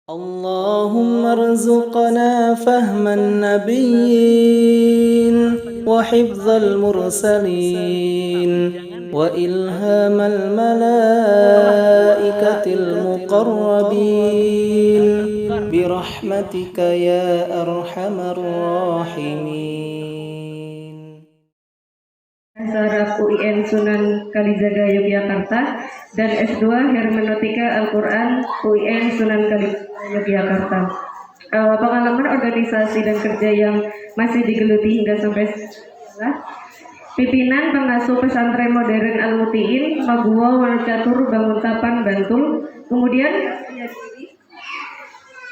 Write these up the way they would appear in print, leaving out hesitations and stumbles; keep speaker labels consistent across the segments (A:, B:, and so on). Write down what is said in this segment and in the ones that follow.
A: اللهم ارزقنا فهم النبيين وحفظ المرسلين وإلهام الملائكة المقربين برحمتك يا أرحم الراحمين.
B: Saraf UIN Sunan Kalijaga Yogyakarta dan S2 Hermeneutika Al-Quran UIN Sunan Kalijaga Yogyakarta. Pengalaman organisasi dan kerja yang masih digeluti hingga sampai sekarang. Pimpinan Pengasuh Pesantren Modern Al-Mutiin Maguwo Wonocatur Banguntapan Bantul. Kemudian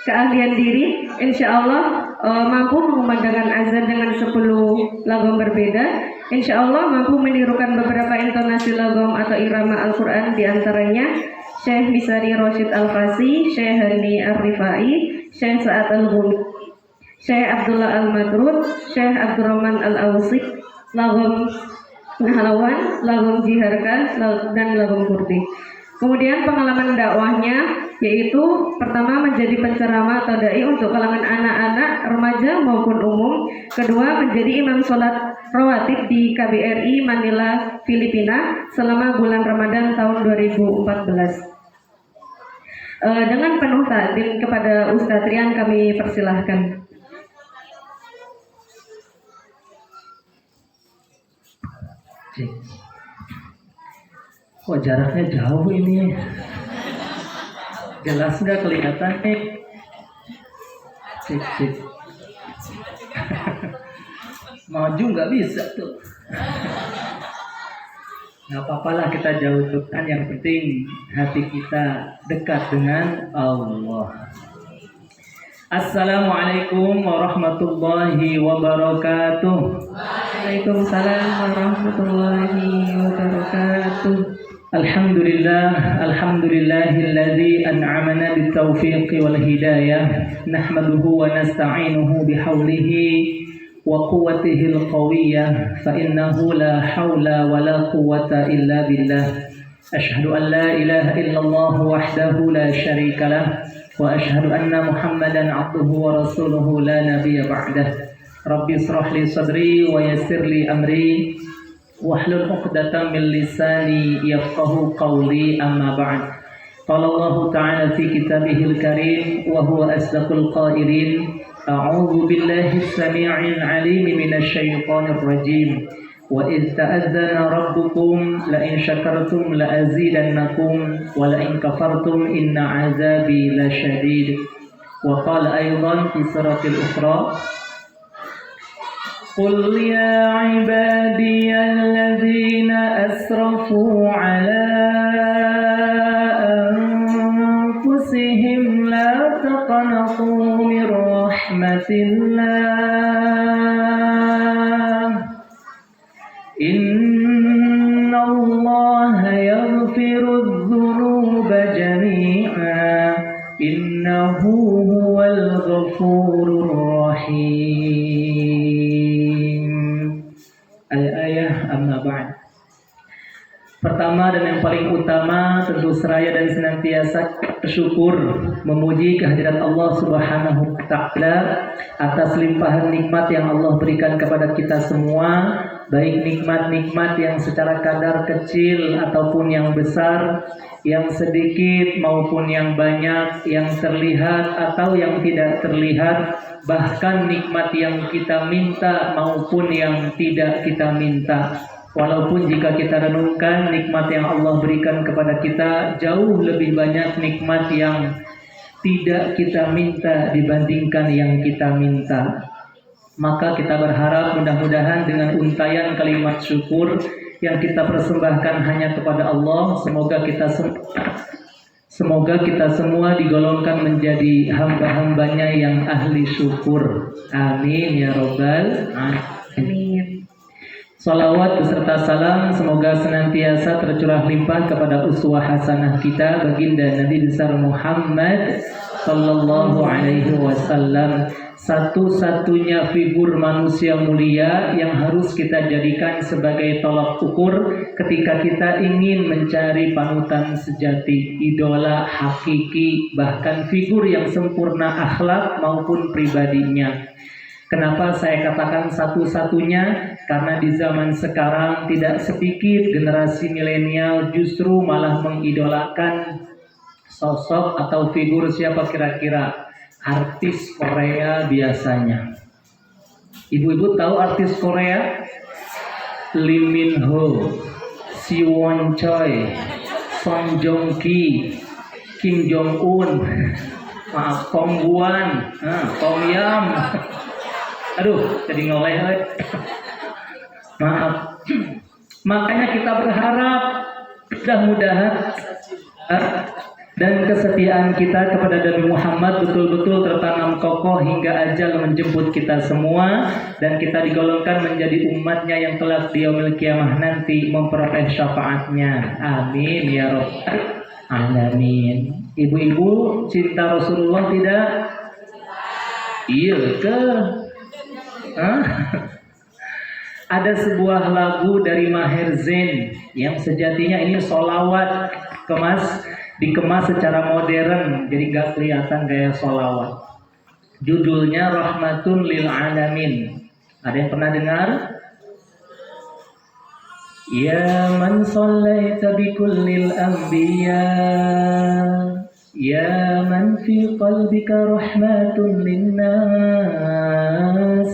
B: keahlian diri, insya Allah mampu mengumandangkan azan dengan 10 lagom berbeda. Insya Allah mampu menirukan beberapa intonasi lagom atau irama Al-Quran, diantaranya Syekh Misari Rosyid Al-Fasi, Syekh Hani Ar-Rifai, Syekh Sa'ad Al-Ghumi, Syekh Abdullah Al-Madrud, Syekh Abdurrahman Al-Awsi, lagom Nahlawan, lagom Jiharka, dan lagom Kurdi. Kemudian pengalaman dakwahnya yaitu pertama menjadi penceramah atau dai untuk kalangan anak-anak, remaja maupun umum. Kedua, menjadi imam sholat rawatib di KBRI Manila, Filipina selama bulan Ramadan tahun 2014. Dengan penuh takdim kepada Ustadz Rian kami persilahkan.
C: Kok jaraknya jauh ini? Jelas nggak kelihatan nih? Cik. Maju nggak bisa tuh. Nggak apa-apalah kita jauhkan, yang penting hati kita dekat dengan Allah. Assalamualaikum warahmatullahi wabarakatuh.
B: Waalaikumsalam warahmatullahi wabarakatuh.
C: Alhamdulillahilladzi an'amana bitaufiqi wal hidayah, nahmaduhu wa nasta'inuhu bihaulihi wa quwwatihil qawiyyah, fa innahu la haula wa la quwwata illa billah. Asyhadu an la ilaha illallah wahdahu la syarika lah, wa asyhadu anna Muhammadan abduhu wa rasuluhu la nabiyya ba'dah. Rabbi israh li sadri wa yassir li amri wahlul 'uqdatam min lisani yafqahu qawli, amma ba'd. Qala Allah ta'ala fi kitabihil karim wa huwa asdaqul qailin. A'udzu billahi as-sami'il 'alim minasy syaithanir rajim. Wa idz ta'adzana rabbukum la in syakartum la azidannakum wa la in kafartum inna 'adzabi lasyadid. Wa qala aydan fi suratil ukhra, قل يا عبادي الذين أسرفوا على أنفسهم لا تقنطوا من رحمة الله إن الله يغفر الذنوب جميعا إنه هو الغفور الرحيم. Al-ayah, amma ba'd. Pertama dan yang paling utama, tentu seraya dan senantiasa bersyukur memuji kehadirat Allah Subhanahu wa ta'ala atas limpahan nikmat yang Allah berikan kepada kita semua, baik nikmat-nikmat yang secara kadar kecil ataupun yang besar, yang sedikit maupun yang banyak, yang terlihat atau yang tidak terlihat, bahkan nikmat yang kita minta maupun yang tidak kita minta. Walaupun jika kita renungkan nikmat yang Allah berikan kepada kita jauh lebih banyak nikmat yang tidak kita minta dibandingkan yang kita minta. Maka kita berharap mudah-mudahan dengan untayan kalimat syukur yang kita persembahkan hanya kepada Allah, semoga kita semua digolongkan menjadi hamba-hambanya yang ahli syukur. Amin ya robbal alamin. Salawat beserta salam semoga senantiasa tercurah limpah kepada uswah hasanah kita, baginda Nabi besar Muhammad Sallallahu Alaihi Wasallam. Satu-satunya figur manusia mulia yang harus kita jadikan sebagai tolak ukur ketika kita ingin mencari panutan sejati, idola hakiki, bahkan figur yang sempurna akhlak maupun pribadinya. Kenapa saya katakan satu-satunya? Karena di zaman sekarang tidak sedikit generasi milenial justru malah mengidolakan sosok atau figur siapa kira-kira? Artis Korea biasanya. Ibu-ibu tahu artis Korea? Lee Min Ho, Siwon Choi, Song Joong Ki, Kim Jong Un, maaf, Kong Guan, Kong Yam. Aduh, jadi ngeleh. Maaf. Makanya kita berharap mudah-mudahan dan kesetiaan kita kepada Nabi Muhammad betul-betul tertanam kokoh hingga ajal menjemput kita semua, dan kita digolongkan menjadi umatnya yang kelak di yaumil qiyamah nanti memperoleh syafaatnya. Amin ya rabbal alamin. Ibu-ibu cinta Rasulullah tidak? Iya ke? Ada sebuah lagu dari Maher Zain yang sejatinya ini solawat dikemas secara modern, jadi gak kelihatan gaya solawat. Judulnya Rahmatun Lil Alamin. Ada yang pernah dengar? Ya man sallaita bi kullil anbiya, ya man fi qalbika rahmatun linnas,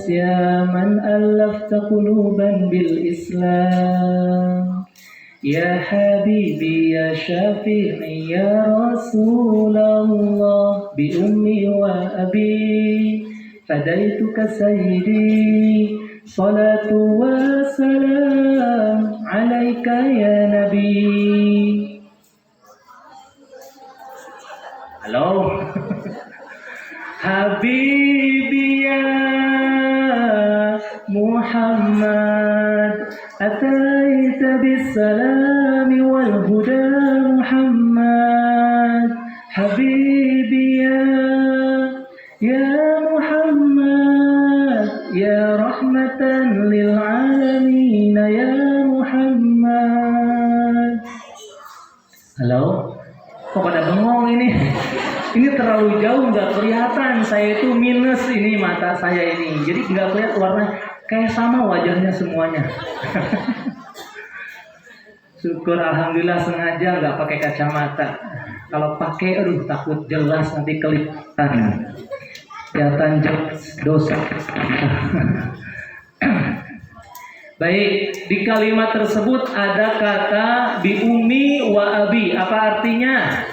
C: ya man allafta quluban bil Islam, ya habibi ya syafi'i ya Rasulullah, bi ummi wa abi fadaituka sayyidi, salatu wa salam alaika ya nabi. Halo. Habibi ya Muhammad, ataita bis salami wal huda Muhammad. Habibi ya Muhammad, ya rahmatan lil alamin ya Muhammad. Halo. Kok pada bengong ini? Ini terlalu jauh, nggak kelihatan. Saya itu minus ini mata saya ini, jadi nggak kelihatan warna. Kayak sama wajahnya semuanya. Syukur alhamdulillah sengaja nggak pakai kacamata. Kalau pakai, aduh takut jelas nanti kelihatan. Kelihatan dosa. Baik, di kalimat tersebut ada kata bi ummi wa abi. Apa artinya?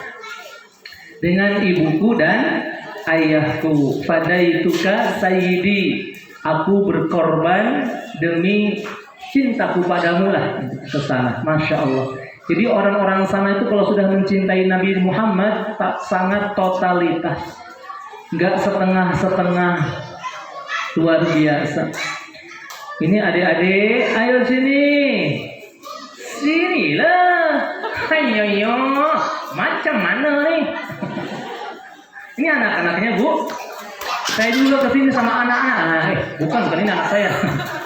C: Dengan ibuku dan ayahku. Fadaituka sayyidi. Aku berkorban demi cintaku padamu lah. Kesana, masya Allah. Jadi orang-orang sana itu kalau sudah mencintai Nabi Muhammad sangat totalitas, nggak setengah-setengah, luar biasa. Ini adik-adik, ayo sini, sinilah, ayo, macam mana nih? Ini anak-anaknya Bu. Saya juga kesini sama anak-anak. Bukan ini anak saya.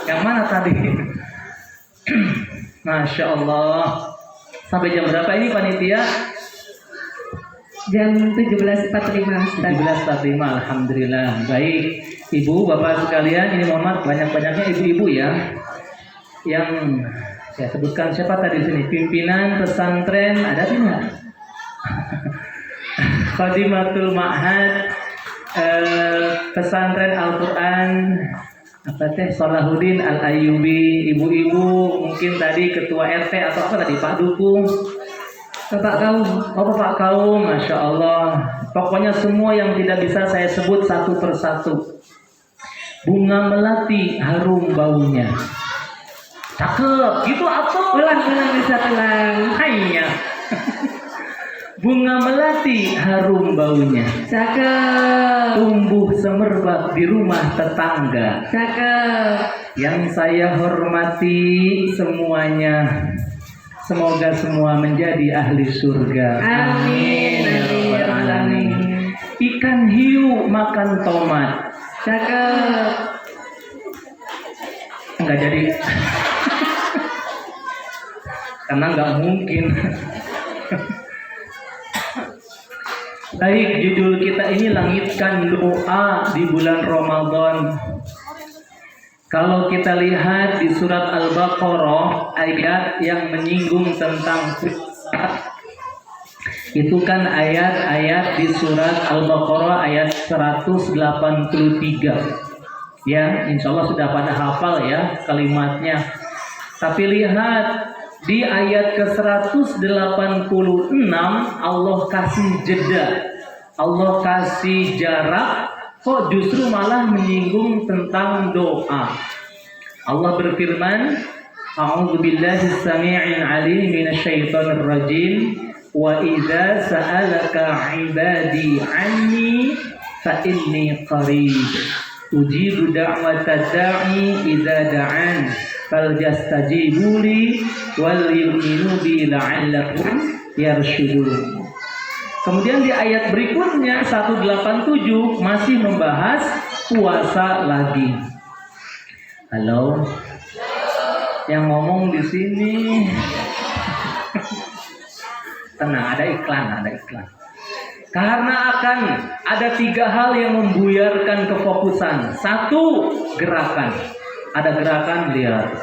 C: Yang mana tadi? Masya Allah. Sampai jam berapa ini panitia?
B: Jam 17.45.
C: 17.45, alhamdulillah. Baik, ibu, bapak sekalian, ini mohon maaf banyak-banyaknya ibu-ibu ya. Yang saya sebutkan siapa tadi di sini? Pimpinan pesantren ada tidak? Khadimatul Ma'had, pesantren Al-Quran apa teh Salahuddin Al-Ayyubi, ibu-ibu mungkin tadi ketua RT atau apa tadi Pak Dukung, Bapak Kaum, Bapak Kaum, Masya Allah. Pokoknya semua yang tidak bisa saya sebut satu persatu. Bunga melati harum baunya. Cakep, gitu apa?
B: Ulang bisa ulang.
C: Hanya. Bunga melati harum baunya.
B: Cakep.
C: Tumbuh semerbak di rumah tetangga.
B: Cakep.
C: Yang saya hormati semuanya, semoga semua menjadi ahli surga.
B: Amin.
C: Amin. Ikan Makan hiu, makan tomat.
B: Cakep.
C: Enggak jadi. Karena nggak mungkin. Baik, judul kita ini langitkan doa di bulan Ramadan. Kalau kita lihat di surat Al-Baqarah, ayat yang menyinggung tentang itu kan ayat-ayat di surat Al-Baqarah ayat 183. Ya, insya Allah sudah pada hafal ya kalimatnya. Tapi lihat di ayat ke-186 Allah kasih jeda, Allah kasih jarak. Kok justru malah menyinggung tentang doa. Allah berfirman, A'udzu billahi samii'il 'aliim minasyaitonir rajim. Wa idza sa'alaka 'ibadi 'anni fa inni qarib. Ujibu da'watad da'i idza da'an. Falyastajibu li wal yu'minu bi la'allakum yarshudun. Kemudian di ayat berikutnya 187 masih membahas puasa lagi. Halo, yang ngomong di sini. Tenang, ada iklan. Karena akan ada 3 hal yang membuyarkan kefokusan. 1, gerakan. Ada gerakan, lihat.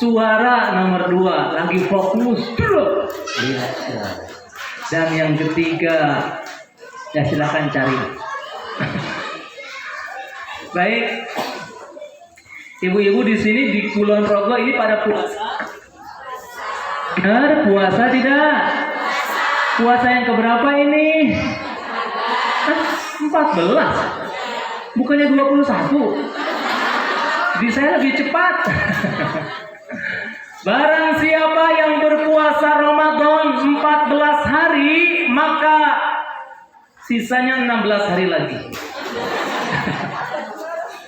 C: Suara nomor 2, lagi fokus, lihat. Dan yang ketiga, ya silakan cari. Baik, ibu-ibu di sini di Kulon Progo ini pada puasa. Benar, puasa tidak? Puasa yang keberapa ini? 14. Bukannya 21. Di saya lebih cepat. Barang siapa yang berpuasa Ramadan 14 hari, maka sisanya 16 hari lagi.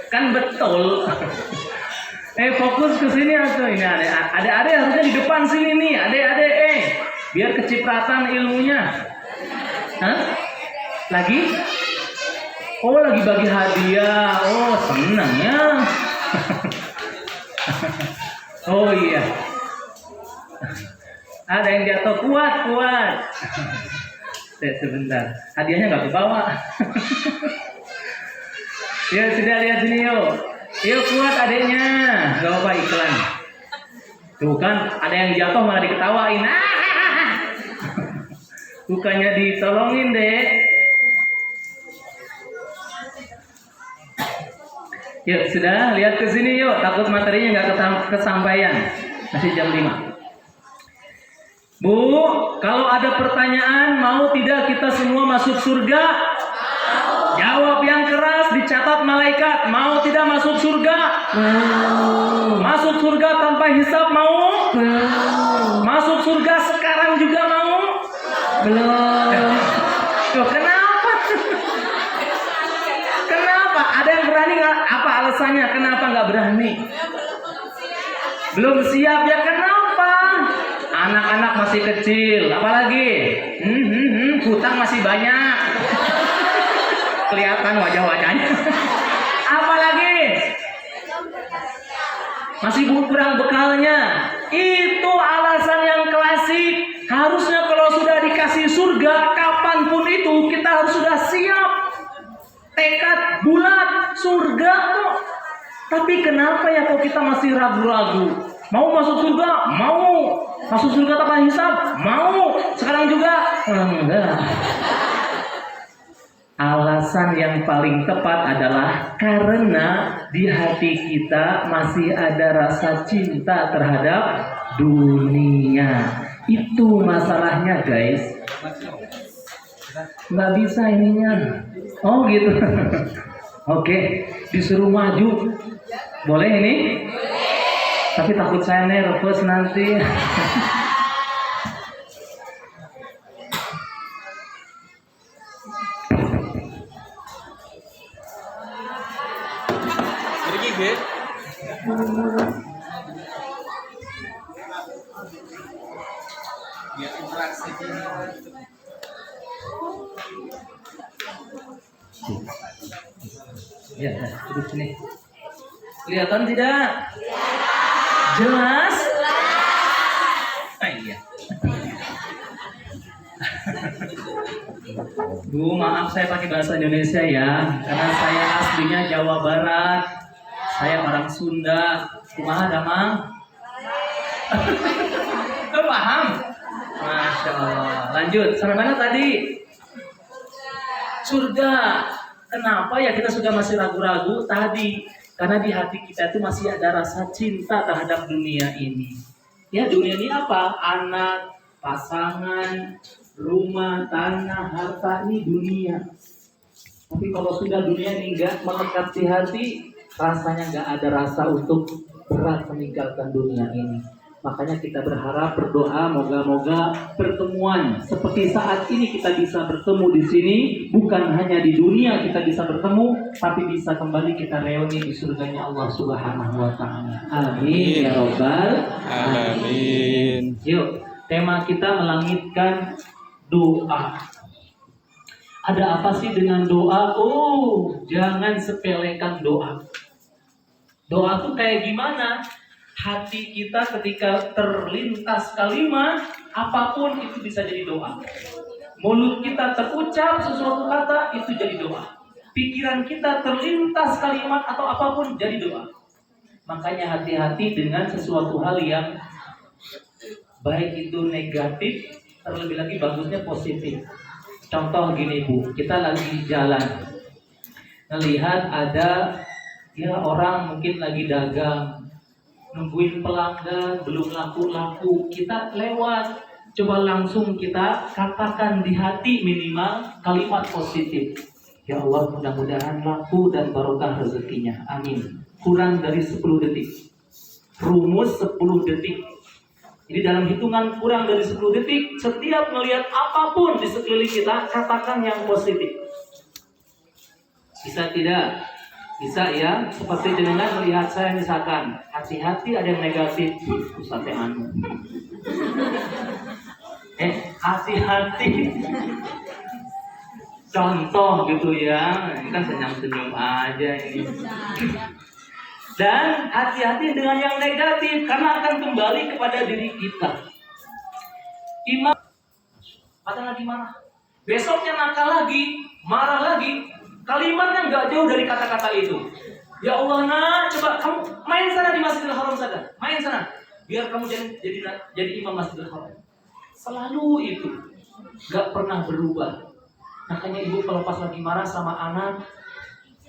C: Kan betul. Fokus ke sini atau ini adek-adek harusnya di depan sini nih, adek-adek biar kecipratan ilmunya. Hah? Lagi? Oh, lagi bagi hadiah. Oh, senang ya. Oh iya. Ada yang jatuh, kuat. Sebentar. Hadiahnya nggak kebawa. Ya sudah, lihat sini yuk. Yuk kuat adeknya. Gak apa iklan. Tuh kan, ada yang jatuh malah diketawain. Bukannya ditolongin deh. Yuk sudah, lihat ke sini yuk. Takut materinya nggak kesampaian. Masih jam 5. Bu, kalau ada pertanyaan, mau tidak kita semua masuk surga? Jawab yang keras, dicatat malaikat. Mau tidak masuk surga? Masuk surga tanpa hisab mau? Masuk surga sekarang juga mau?
B: Belum.
C: Tuh, kenapa? Kenapa? Ada yang berani nggak? Apa alasannya? Kenapa nggak berani? Belum siap ya, kenapa? Anak-anak masih kecil, apalagi? Hutang masih banyak. Kelihatan wajah-wajahnya. Apalagi? Masih kurang bekalnya. Itu alasan yang klasik. Harusnya kalau sudah dikasih surga, kapanpun itu kita harus sudah siap. Tekad bulat surga kok. Tapi kenapa ya kok kita masih ragu-ragu? Mau masuk surga? Mau. Masuk surga tanpa hisab? Mau. Sekarang juga? Enggak. Alasan yang paling tepat adalah karena di hati kita masih ada rasa cinta terhadap dunia. Itu masalahnya guys. Nggak bisa ininya. Oh gitu. Oke, disuruh maju. Boleh ini? Tapi takut saya nervous nanti. Ya, duduk sini. Kelihatan tidak? Jelas? Iya. Bu, maaf saya pakai bahasa Indonesia ya, karena saya aslinya Jawa Barat. Saya orang Sunda. Kumaha damang? Paham? Masya Allah. Lanjut, sampai mana tadi? Surga. Kenapa ya kita sudah masih ragu-ragu tadi? Karena di hati kita itu masih ada rasa cinta terhadap dunia ini. Ya, dunia ini apa? Anak, pasangan, rumah, tanah, harta, ini dunia. Tapi kalau sudah dunia ini nggak melekat di hati, rasanya nggak ada rasa untuk berat meninggalkan dunia ini. Makanya kita berharap, berdoa, moga-moga pertemuan seperti saat ini kita bisa bertemu di sini, bukan hanya di dunia kita bisa bertemu, tapi bisa kembali kita reuni di surganya Allah Subhanahu wa Ta'ala. Amin ya Rabbal
D: Alamin.
C: Yuk, tema kita melangitkan doa. Ada apa sih dengan doa? Oh, jangan sepelekan doa. Doa tuh kayak gimana? Hati kita ketika terlintas kalimat, apapun itu bisa jadi doa. Mulut kita terucap sesuatu kata, itu jadi doa. Pikiran kita terlintas kalimat atau apapun jadi doa. Makanya hati-hati dengan sesuatu hal yang baik itu negatif, terlebih lagi bagusnya positif. Contoh gini Bu, kita lagi jalan, ngelihat ada ya orang mungkin lagi dagang, nungguin pelanggan, belum laku-laku, kita lewat, coba langsung kita katakan di hati minimal kalimat positif. Ya Allah, mudah-mudahan laku dan barokah rezekinya, amin. Kurang dari 10 detik, rumus 10 detik. Jadi dalam hitungan kurang dari 10 detik, setiap melihat apapun di sekeliling kita, katakan yang positif. Bisa tidak? Bisa ya, seperti dengan melihat saya misalkan, hati-hati ada yang negatif, Ustaz anu. Hati-hati. Contoh gitu ya, ini kan senyum-senyum aja ini. Dan hati-hati dengan yang negatif, karena akan kembali kepada diri kita. Imam, ada lagi marah. Besoknya nakal lagi, marah lagi. Kalimatnya nggak jauh dari kata-kata itu. Ya Allah, nak, coba kamu main sana di Masjidil Haram sana, main sana, biar kamu jadi imam Masjidil Haram. Selalu itu, nggak pernah berubah. Makanya ibu kalau pas lagi marah sama anak,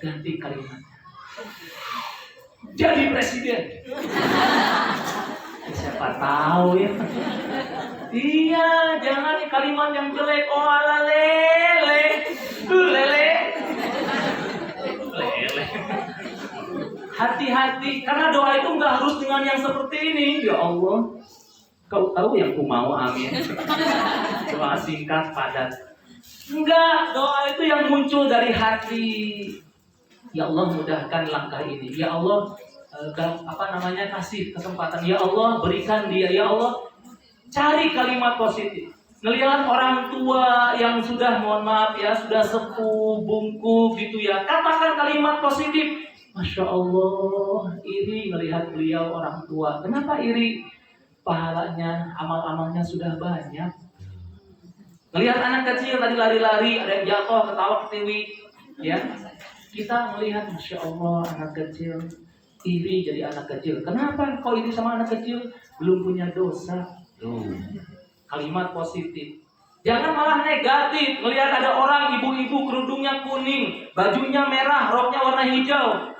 C: ganti kalimatnya. Jadi presiden. Siapa tahu ya. Iya, jangan kalimat yang jelek. Oh ala lele, lele. Hati-hati, karena doa itu nggak harus dengan yang seperti ini. Ya Allah, kau tahu yang ku mau, amin. Doa singkat, padat. Enggak, doa itu yang muncul dari hati. Ya Allah, mudahkan langkah ini. Ya Allah, kasih kesempatan. Ya Allah, berikan dia. Ya Allah, cari kalimat positif. Ngelihat orang tua yang sudah, mohon maaf ya, sudah sepuh, bungkuk gitu ya, katakan kalimat positif. Masya Allah, iri melihat beliau orang tua. Kenapa iri? Pahalanya, amal-amalnya sudah banyak. Melihat anak kecil tadi lari-lari, ada yang jatuh, ketawa, ketiwi, ya. Kita melihat, Masya Allah, anak kecil, iri jadi anak kecil. Kenapa kok iri sama anak kecil? Belum punya dosa. Kalimat positif. Jangan malah negatif. Melihat ada orang ibu-ibu kerudungnya kuning, bajunya merah, roknya warna hijau.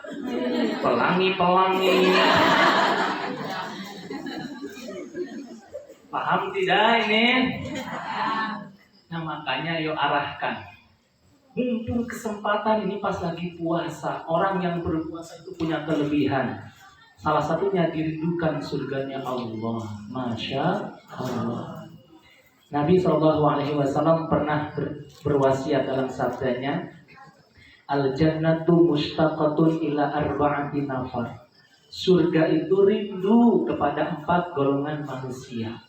C: Pelangi-pelangi. Paham tidak ini? Nah makanya yuk arahkan. Mumpung kesempatan ini pas lagi puasa. Orang yang berpuasa itu punya kelebihan. Salah satunya dirindukan surganya Allah. Masya Allah. Nabi SAW pernah berwasiat dalam sabdanya, Al-jannatu mustaqatun ila arba'ati nafar. Surga itu rindu kepada 4 golongan manusia.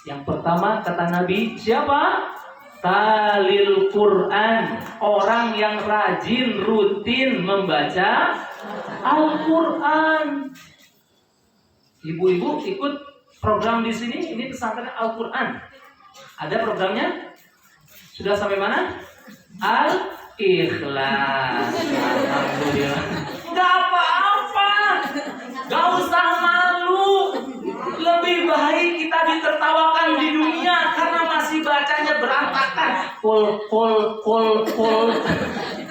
C: Yang pertama kata Nabi, siapa? Talil Quran, orang yang rajin rutin membaca Al-Quran. Ibu-ibu ikut program di sini, ini pesantren Al-Quran. Ada programnya? Sudah sampai mana? Al-Ikhlas. Alhamdulillah. Gak apa-apa, gak usah malu. Lebih baik kita ditertawakan di dunia karena masih bacanya berantakan. Kul.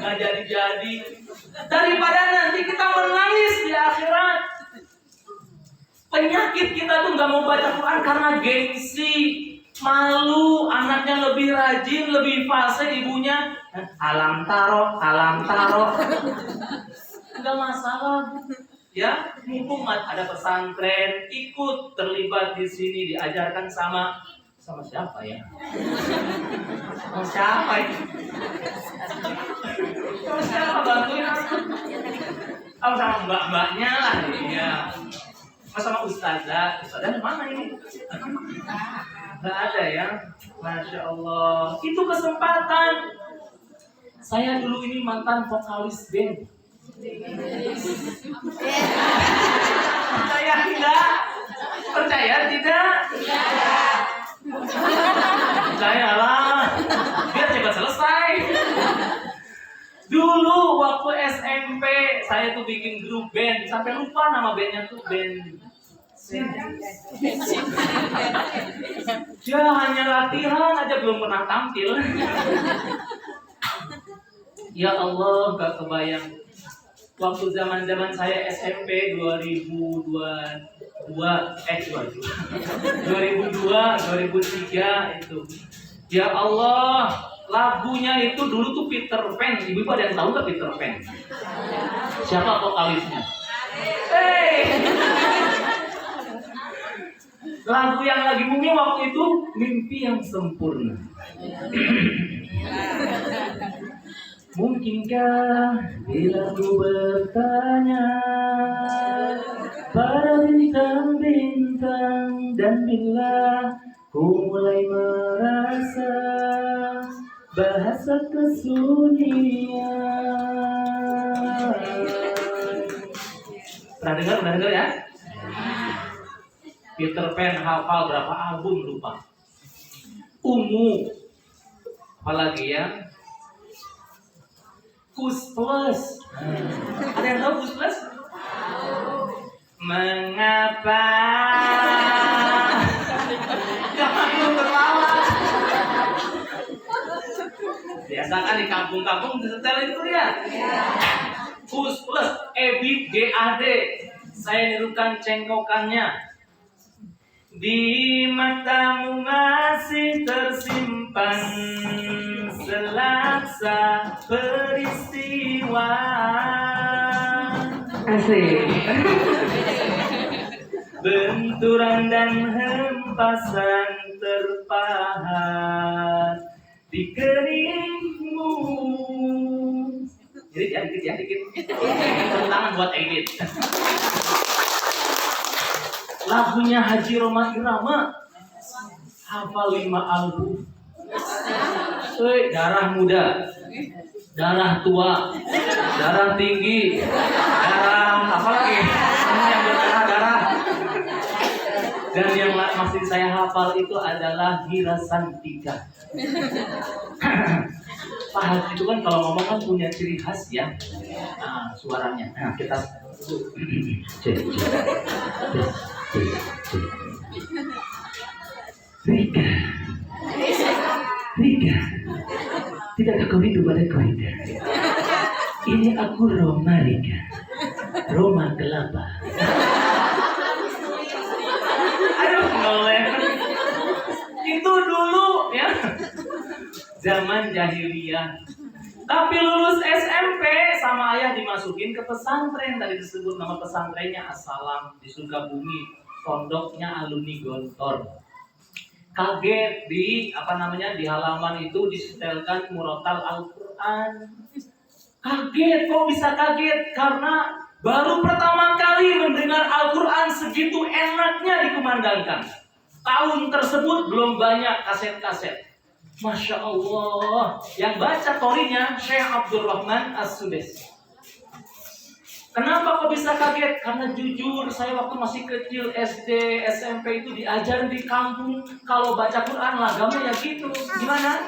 C: Gak jadi-jadi. Daripada nanti kita menangis di akhirat. Penyakit kita tuh gak mau baca Quran karena gengsi, malu, anaknya lebih rajin, lebih fase, ibunya alam taro. Enggak masalah. Ya, mumpung ada pesantren, ikut terlibat di sini, diajarkan sama siapa ya? Sama siapa ya? Sama siapa bantuin? Oh, sama mbak-mbaknya lah ya. Sama ustazah mana ini? Nggak ada ya, Masya Allah. Itu kesempatan. Saya dulu ini mantan vokalis band. Percaya tidak? Percayalah, biar cepat selesai. Dulu waktu SMP saya tuh bikin grup band, sampai lupa nama bandnya tuh band. Dia hanya latihan aja, belum pernah tampil. Ya Allah, gak kebayang. Waktu zaman saya SMP 2002, 2003 itu. Ya Allah, lagunya itu dulu tuh Peter Pan. Ibu-ibu ada yang tahu nggak Peter Pan? Siapa vokalisnya? Lagu yang lagi booming waktu itu Mimpi yang Sempurna. Mungkinkah bila ku bertanya pada bintang-bintang, dan bila ku mulai merasa bahasa kesunyian. Pernah dengar ya? Peter Pan hafal berapa album lupa. Ungu, apalagi ya? Kus Plus. Ada yang tahu Kus Plus? Mengapa? Jangan lu tertawa. Biasa kan di kampung-kampung disetel itu ya. Kus Plus, Ebit GAD. Saya nirukan cengkokannya. Di matamu masih tersimpan selaksa peristiwa.
B: Asik.
C: Benturan dan hempasan terpahat di keningmu. Jadi dikit. Tepuk tangan buat Edit. Lagunya Haji Roma Irama, hafal 5 album. Darah muda, darah tua, darah tinggi, darah apa lagi? Yang berdarah. Dan yang masih saya hafal itu adalah Hirasantika. Pak Haji itu kan kalau ngomong kan punya ciri khas ya. Nah, suaranya. Nah, kita Rika, tidakkah kau rindu padaku, Rika? Ini aku Roma, Rika. Roma kelapa. Aduh, noleh. Itu dulu ya, zaman jahiliyah. Tapi lulus SMP sama ayah dimasukin ke pesantren. Tadi disebut nama pesantrennya As-Salam di Sukabumi. Pondoknya alumni Gontor. Kaget di di halaman itu disetelkan murotal Al-Quran. Kaget, kok bisa kaget? Karena baru pertama kali mendengar Al-Quran segitu enaknya dikumandangkan. Tahun tersebut belum banyak kaset-kaset. Masya Allah. Yang baca qorinya Syekh Abdurrahman As-Sudais. Kenapa kok bisa kaget? Karena jujur saya waktu masih kecil SD, SMP itu diajarin di kampung kalau baca Quran lagamnya ya gitu. Gimana?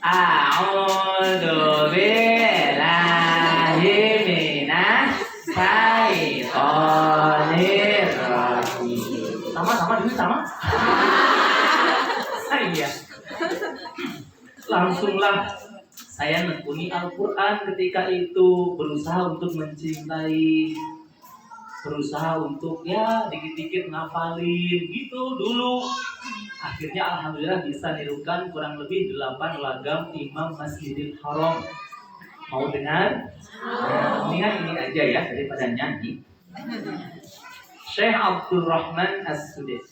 C: A'udzu billahi minasy syaithanir rajim. Sama dulu sama. Saya langsunglah saya nekuni Al-Quran ketika itu, berusaha untuk mencintai, berusaha untuk ya dikit-dikit ngapalin gitu dulu. Akhirnya alhamdulillah bisa nirukan kurang lebih 8 lagam Imam Masjidil Haram. Mau dengar? Mendingan ini aja ya daripada nyanyi. Syekh Abdurrahman As-Sudais.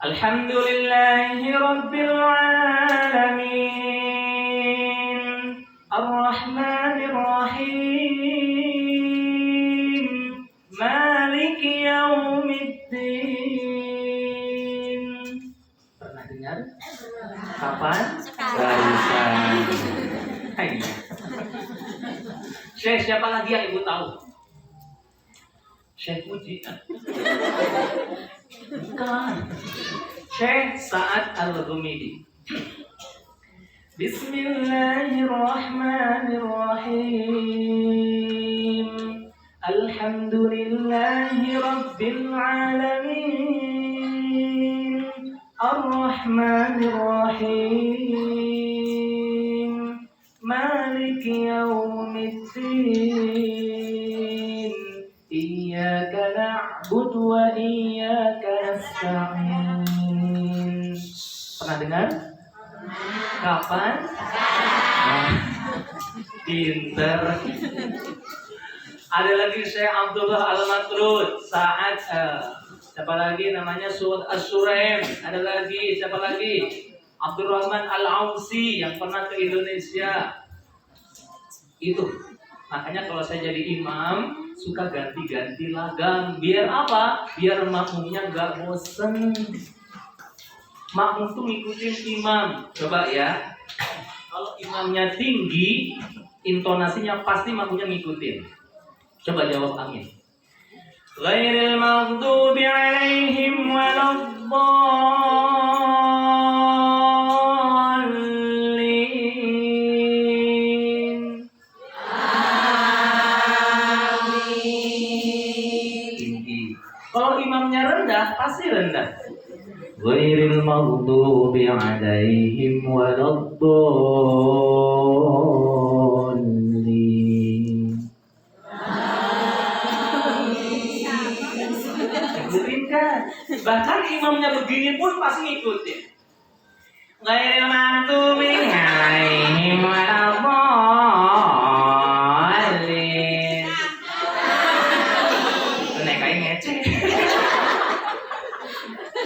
C: Alhamdulillahi Rabbil Alamin Ar-Rahmanir Rahim Maliki Yaumiddin. Pernah dengar? Kapan? Barusan. Syekh siapa lagi yang ibu tahu? Syekh Puji. Bukan. Syekh Sa'ad Al-Ghumidi. Bismillahirrahmanirrahim. Alhamdulillahi Rabbil Alamin Ar-Rahmanir Rahim Maliki Yaumiddin Iyyaka na'budu wa iyyaka nasta'in. Pernah dengar? Kapan? Pinter. Ada lagi Syekh Abdullah Al-Matrud, Sa'ad, siapa lagi namanya As-Suraim. Ada lagi siapa lagi? Abdurrahman Al-Ausi yang pernah ke Indonesia. Itu. Makanya kalau saya jadi imam suka ganti-ganti lagam. Biar apa? Biar makmumnya nggak bosen. Makmum tuh ngikutin imam. Coba ya. Kalau imamnya tinggi, intonasinya pasti makmumnya ngikutin. Coba jawab amin. Ghairil maghdubi alaihim waladdallin. Tinggi. Kalau imamnya rendah, pasti rendah. Ghairil maghdubi alaihim waladdallin. Bahkan imamnya begini pun pasti ngikutin. Ghairil maghdubi alaihim waladdallin. Nek kayak ngecek.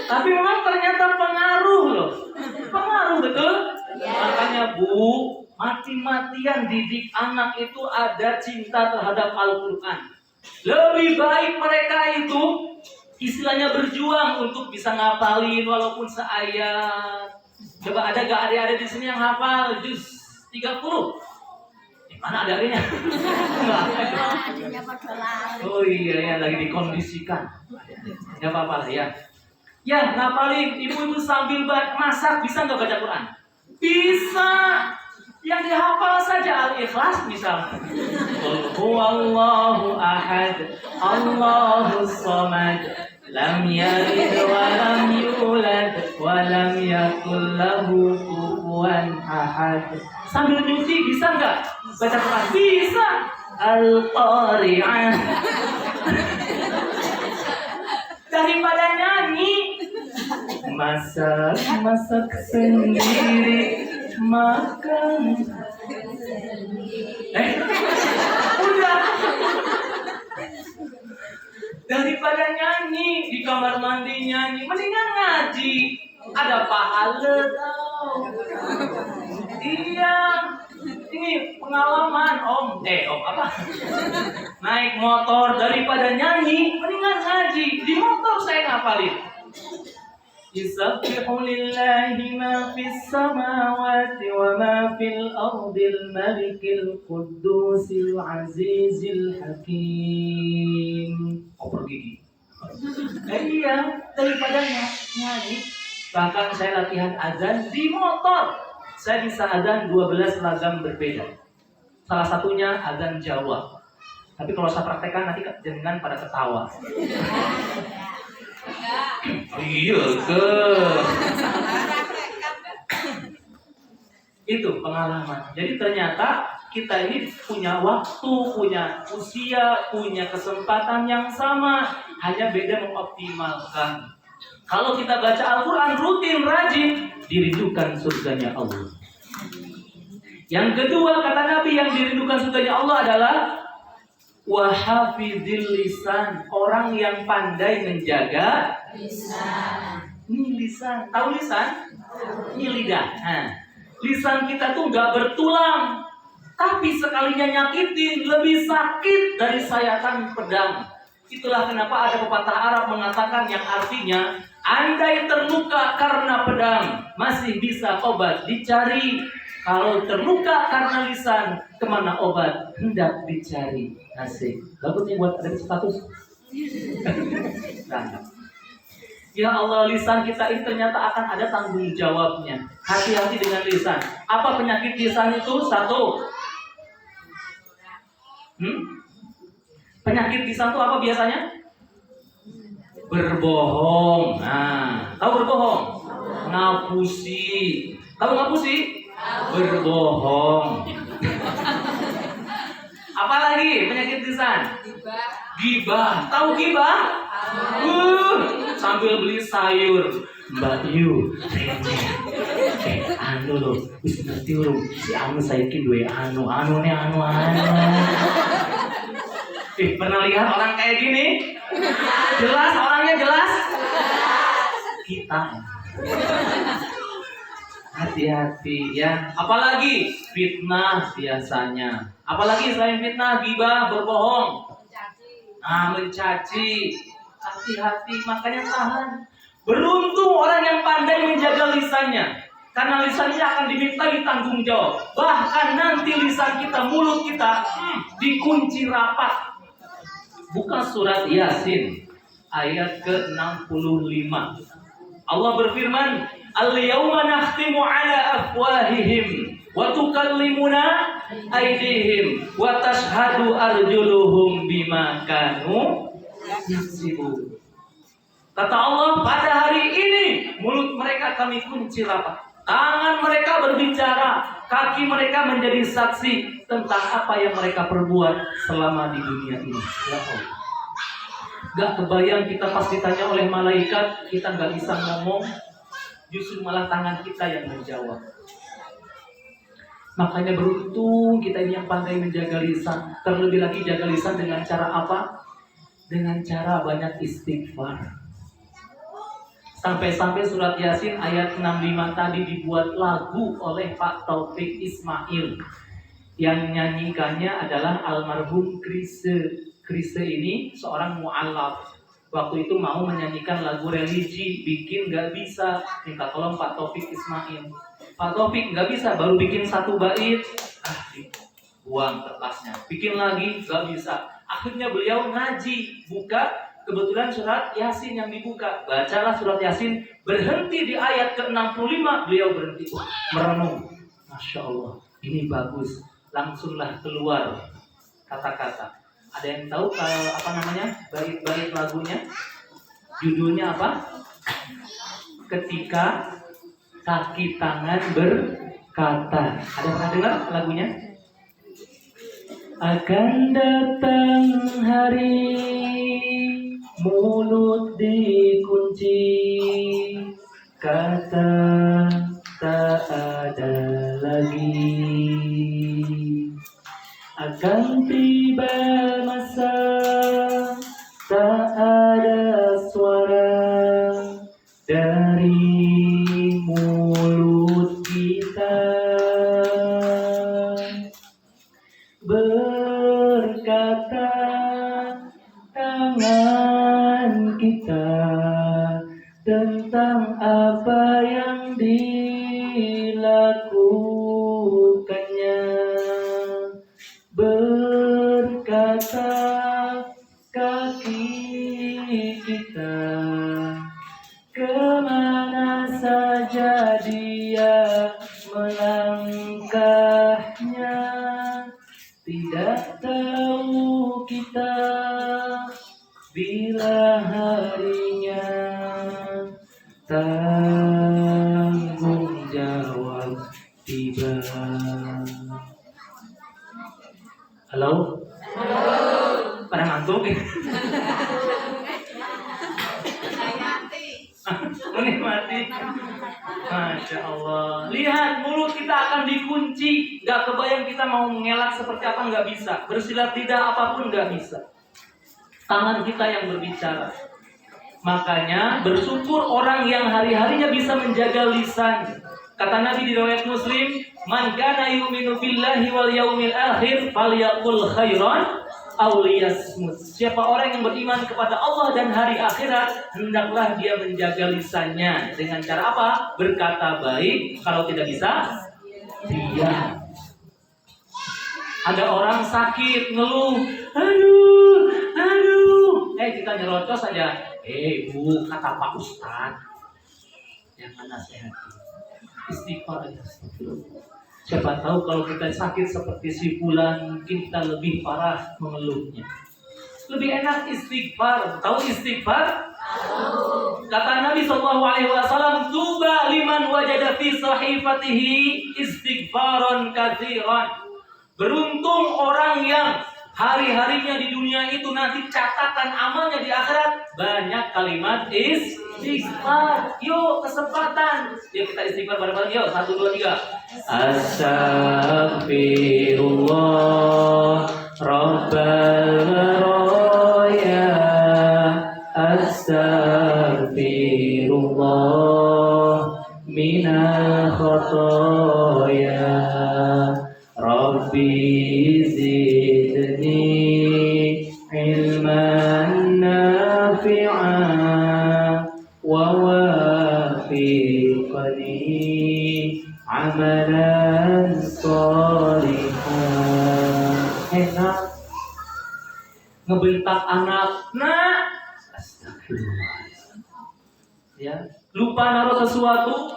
C: Tapi memang ternyata pengaruh loh. Pengaruh betul? Makanya Bu, mati-matian didik anak itu ada cinta terhadap Al-Quran. Lebih baik mereka itu istilahnya berjuang untuk bisa ngapalin walaupun seayat. Coba ada gak adik-adik di sini yang hafal juz 30? Mana adik-adiknya? Oh iya ya, lagi dikondisikan. Gak apa-apa lah ya. Ya, ngapalin. Ibu-ibu sambil masak bisa nggak baca Quran? Bisa. Yang dihafal saja Al-Ikhlas misalnya. Qul huwallahu ahad, Allahus samad, lam yalid wa lam yulad wa lam yakul lahu kufuwan ahad. Sambil nyuci bisa nggak baca Quran? Bisa. Al-Qari'ah. Daripada nyanyi, masak sendiri, makan. Udah. Daripada nyanyi di kamar mandi nyanyi, mendingan ngaji. Ada pahala tau. Iya. Ini pengalaman om apa? Naik motor daripada nyanyi, mendingan ngaji. Di motor saya ngapalin. يسبح لله ما في السماوات وما في الأرض الملك القدوس العزيز الحكيم. Oper gigi. Iya, daripada nyanyi. Bahkan saya latihan azan di motor. Saya bisa azan 12 lagam berbeda. Salah satunya azan Jawa. Tapi kalau saya praktekkan nanti jangan pada ketawa. Iya ke. Itu pengalaman. Jadi ternyata kita ini punya waktu, punya usia, punya kesempatan yang sama, hanya beda mengoptimalkan. Kalau kita baca Al-Quran rutin, rajin, dirindukan surganya Allah. Yang kedua kata Nabi yang dirindukan surganya Allah adalah wahafidil lisan, orang yang pandai menjaga lisan. Ini lisan, tahu lisan? Ini lidah. Nah, lisan kita tuh nggak bertulang, tapi sekalinya nyakitin lebih sakit dari sayatan pedang. Itulah kenapa ada pepatah Arab mengatakan yang artinya andai terluka karena pedang masih bisa obat dicari. Kalau terluka karena lisan, kemana obat hendak dicari. Asik. Bagus nih buat ada status. Nah. Ya Allah, lisan kita ini ternyata akan ada tanggung jawabnya. Hati-hati dengan lisan. Apa penyakit lisan itu? Satu. Penyakit lisan itu apa biasanya? Berbohong. Nah, tahu berbohong? Ngapusi. Tahu ngapusi? Berbohong. Apalagi penyakit lisan? Gibah. Tahu gibah? Sambil beli sayur, Mbak Yu, anu loh, wis ngerti loh, si anu saikin duwe anu. Pernah lihat orang kayak gini? Jelas orangnya jelas? Kita. Hati-hati ya. Apalagi fitnah biasanya. Apalagi selain fitnah, gibah, berbohong, mencaci. Hati-hati, makanya tahan. Beruntung orang yang pandai menjaga lisannya, karena lisannya akan dimintai tanggung jawab. Bahkan nanti lisan kita, mulut kita dikunci rapat. Buka surat Yasin ayat ke-65. Allah berfirman, Al-yawma nakhtimu ala afwahihim wa tukallimuna aydihim wa tashhadu arjuluhum bima kanu yaksibun. Kata Allah, pada hari ini mulut mereka kami kunci rapat, tangan mereka berbicara, kaki mereka menjadi saksi tentang apa yang mereka perbuat selama di dunia ini. Ya Allah, gak kebayang kita pas ditanya oleh malaikat, kita gak bisa ngomong, justru malah tangan kita yang menjawab. Makanya beruntung kita ini yang pandai menjaga lisan. Terlebih lagi jaga lisan dengan cara apa? Dengan cara banyak istighfar. Sampai-sampai surat Yasin ayat 65 tadi dibuat lagu oleh Pak Taufik Ismail. Yang nyanyikannya adalah almarhum Krise. Krise ini seorang mu'allaf. Waktu itu mau menyanyikan lagu religi, bikin gak bisa, minta tolong Pak Taufik Ismail. Pak Taufik gak bisa, baru bikin satu bait, buang kertasnya. Bikin lagi, gak bisa. Akhirnya beliau ngaji, buka, kebetulan surat Yasin yang dibuka. Bacalah surat Yasin, berhenti di ayat ke-65, beliau berhenti, merenung. Masya Allah, ini bagus. Langsunglah keluar kata-kata. Ada yang tahu apa namanya bait-bait lagunya? Judulnya apa? Ketika kaki tangan berkata. Ada pernah dengar lagunya? Akan datang hari mulut dikunci, kata tak ada lagi. Akan tiba masa tak ada suara dari mulut kita, berkata tangan kita tentang bukannya berkata kaki kita, kemana saja dia melangkahnya, tidak tahu kita bila harinya tanggung jawab tiba. Halo? Pada ngantuk ya? Menikmati. Masya Allah. Lihat, mulut kita akan dikunci. Gak kebayang kita mau mengelak seperti apa, gak bisa. Bersilat lidah apapun gak bisa. Tangan kita yang berbicara. Makanya bersyukur orang yang hari-harinya bisa menjaga lisan. Kata Nabi di riwayat Muslim, "Man kana yu'minu billahi wal yaumil akhir falyaqul khairan aw liyasmut." Siapa orang yang beriman kepada Allah dan hari akhirat, hendaklah dia menjaga lisannya dengan cara apa? Berkata baik, kalau tidak bisa diam. Ada orang sakit, ngeluh, aduh. Kita nyerocos saja. Bu, kata Pak Ustadz, jangan nasihati. Istighfar aja. Siapa tahu kalau kita sakit seperti si fulan, mungkin kita lebih parah mengeluhnya. Lebih enak istighfar. Tahu istighfar? Kata Nabi SAW, "Tuba liman wajada fi sahifatihi istighfaron katsiran." Beruntung orang yang hari-harinya di dunia itu nanti catatan amalnya di akhirat banyak kalimat istighfar. Yuk, kesempatan. Yuk kita istighfar bareng-bareng. Yuk, 1, 2, 3. Astaghfirullah Rabbal baraya. Astaghfirullah minal khotoya. Rabbi zidni ilman nafi'an wa wafiqni amalan sholihan. Enak ngebentak anak, nak, astagfirullah. Ya, lupa naruh sesuatu,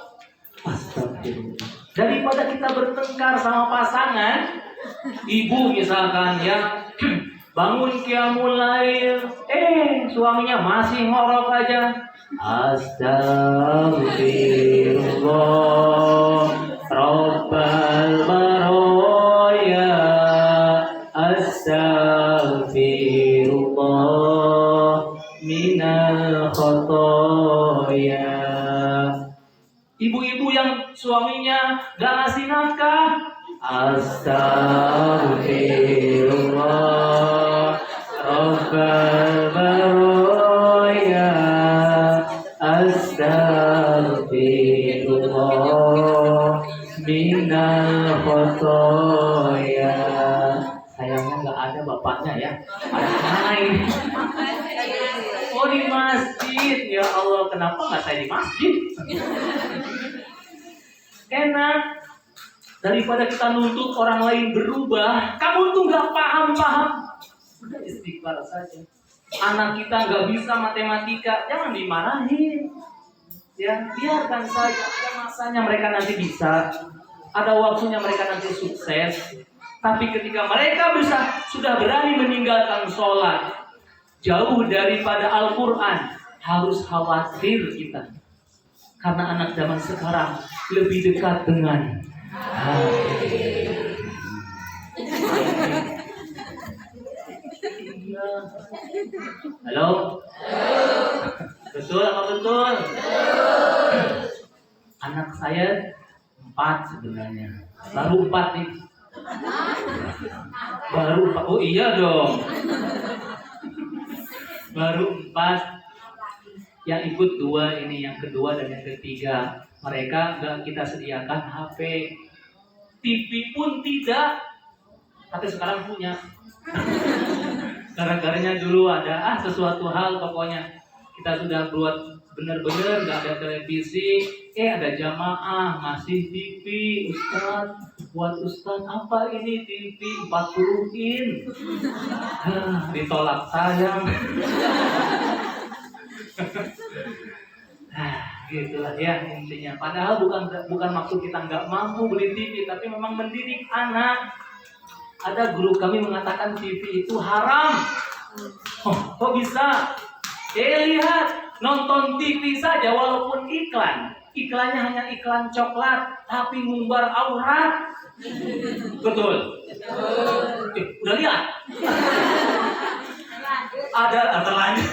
C: astagfirullah. Daripada kita bertengkar sama pasangan, ibu misalkan ya, bangun qiyamul lail, suaminya masih ngorok aja. Astaghfirullah Rabbal baraya. Astaghfirullah minal khotoya. Ibu-ibu yang suaminya gak ngasih nafkah, astaghfirullah Rabbal baraya. Astaghfirullah minal khotoya. Sayangnya gak ada bapaknya ya. Ada ini. Oh, di masjid. Ya Allah, kenapa gak saya di masjid? Enak. Daripada kita nuntut orang lain berubah, kamu tuh gak paham-paham, udah istighfar saja. Anak kita gak bisa matematika, jangan dimarahin. Ya, biarkan saja. Ada masanya mereka nanti bisa, ada waktunya mereka nanti sukses. Tapi ketika mereka sudah berani meninggalkan sholat, jauh daripada Al-Quran, harus khawatir kita. Karena anak zaman sekarang lebih dekat dengan Halo? Betul apa betul? Anak saya 4 sebenarnya. Baru 4 nih. Baru 4. Oh iya dong. Baru 4. Yang ikut 2 ini, yang kedua dan yang ketiga. Mereka gak kita sediakan HP. TV pun tidak. Tapi sekarang punya. Gara-garanya dulu ada sesuatu hal pokoknya kita sudah buat benar-benar nggak ada televisi, ada jamaah masih TV. Ustaz, buat Ustaz apa ini TV 40 in? Ditolak sayang. Gitulah ya intinya. Padahal bukan maksud kita nggak mampu beli TV, tapi memang mendidik anak. Ada guru kami mengatakan TV itu haram. Kok bisa? Lihat, nonton TV saja walaupun iklannya hanya iklan coklat, tapi ngumbar aurat. Betul. Udah lihat? Ada terlanjur.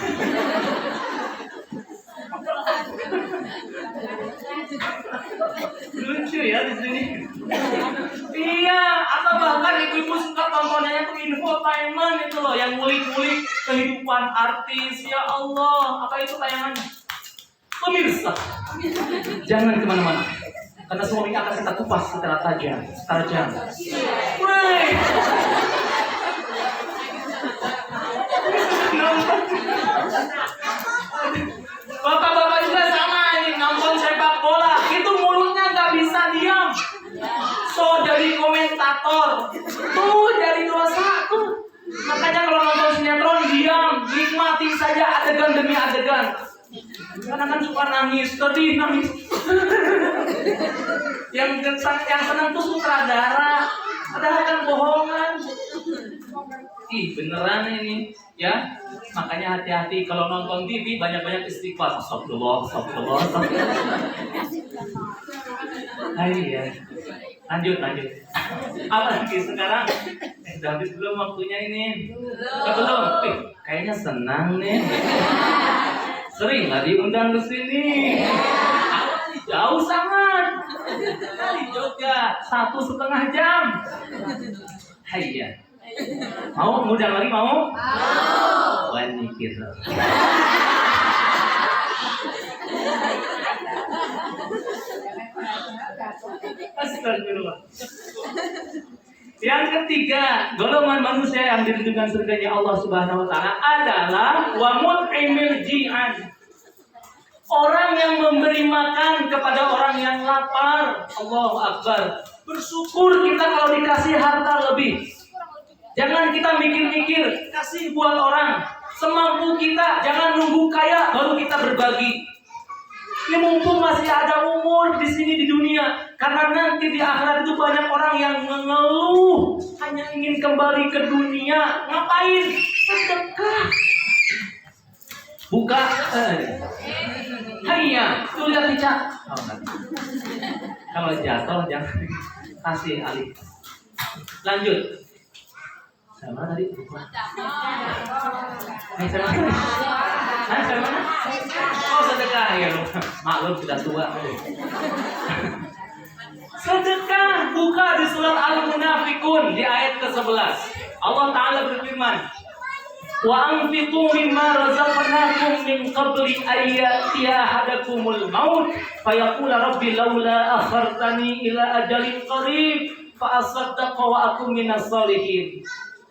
C: Lucu ya di sini. Iya, atau bahkan ibu-ibu suka tontonannya tuh infotainment itu loh, yang ngulik-ngulik kehidupan artis. Ya Allah, apa itu tayangannya? Pemirsa, jangan kemana-mana, karena semua ini akan kita kupas secara tajam. Woi. Bapak-bapak juga sama ini nonton sepak bola, itu mulutnya nggak bisa diam. So jadi komentator, tuh dari dosa tuh. Makanya kalau nonton sinetron diam, nikmati saja adegan demi adegan. Karena kan suka nangis, sedih nangis. yang senang tuh sutradara, padahal kan bohongan. Beneran ini ya. Makanya hati-hati kalau nonton TV, banyak-banyak istighfar. Astagfirullah. Ya. Lanjut. Apa lagi sekarang? Udah habis belum waktunya ini? Belum. Kayaknya senang nih. Sering nggak diundang ke sini? Jauh sangat. Kali Jogja 1,5 jam. Hayya. Mau ngundang lagi mau? Wani gitu. Astagfirullah. Yang ketiga, golongan manusia yang dirindukan surganya Allah Subhanahu wa taala adalah wa mut'imil ji'an. Orang yang memberi makan kepada orang yang lapar. Allahu Akbar. Bersyukur kita kalau dikasih harta lebih. Jangan kita mikir-mikir, kasih buat orang semampu kita. Jangan nunggu kaya baru kita berbagi. Ini mumpung masih ada umur di sini di dunia, karena nanti di akhirat itu banyak orang yang mengeluh, hanya ingin kembali ke dunia. Ngapain? Sedekah. Buka. Hayya, tuh lihat Ica. Kalau jatuh jangan kasih alih. Lanjut. Sama tadi? Sama mana? Oh, sedekah ya. Maklum sudah tua. Sedekah buka di surat Al-Munafikun di ayat ke-11. Allah Ta'ala berfirman, wa anfiqu mimma razaqnakum min qabli ayyatiya ahadakumul maut fayaqula rabbi laula akhartani ila ajalin qarib fa asaddaqa wa akum minas sholihin.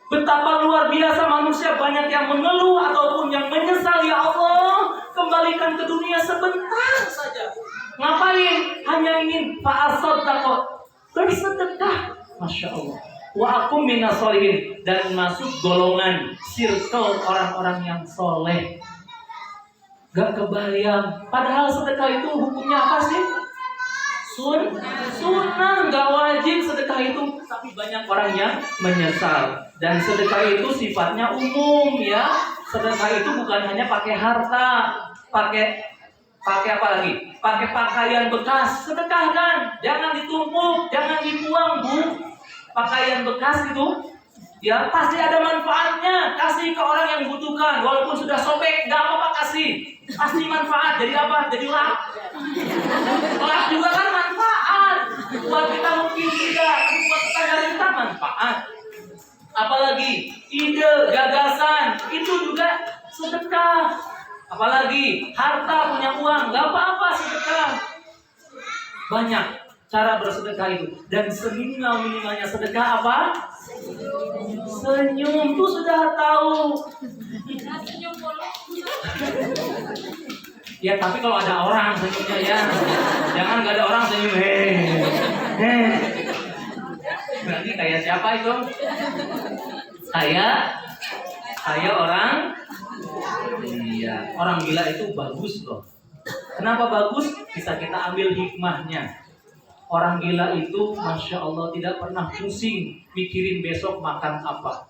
C: Betapa luar biasa manusia banyak yang mengeluh ataupun yang menyesal. Ya Allah, kembalikan ke dunia sebentar saja. Ngapain? Hanya ingin fa'asaddaqa, bersedekah. Masya Allah. Wa akum minas sholihin, dan masuk golongan circle orang-orang yang soleh. Gak kebayang. Padahal sedekah itu hukumnya apa sih? Sunnah, nggak wajib sedekah itu, tapi banyak orang yang menyesal. Dan sedekah itu sifatnya umum ya. Sedekah itu bukan hanya pakai harta, pakai apa lagi? Pakai pakaian bekas, sedekahkan. Jangan ditumpuk, jangan dibuang, Bu. Pakaian bekas itu ya pasti ada manfaatnya. Kasih ke orang yang butuhkan, walaupun sudah sobek, nggak apa-apa kasih. Pasti manfaat. Jadi apa? Jadi lap. Lap juga kan manfaat. Buat kita mungkin tidak, tapi buat kita manfaat. Apalagi ide, gagasan, itu juga sedekah. Apalagi harta, punya uang, nggak apa-apa sedekah. Banyak cara bersedekah itu. Dan seminimal-minimalnya sedekah apa? Senyum. Tuh sudah tahu. Ya tapi kalau ada orang senyumnya ya, jangan nggak ada orang senyum. Berarti kayak siapa itu? Saya orang. Iya, orang gila itu bagus loh. Kenapa bagus? Bisa kita ambil hikmahnya. Orang gila itu Masya Allah tidak pernah pusing mikirin besok makan apa,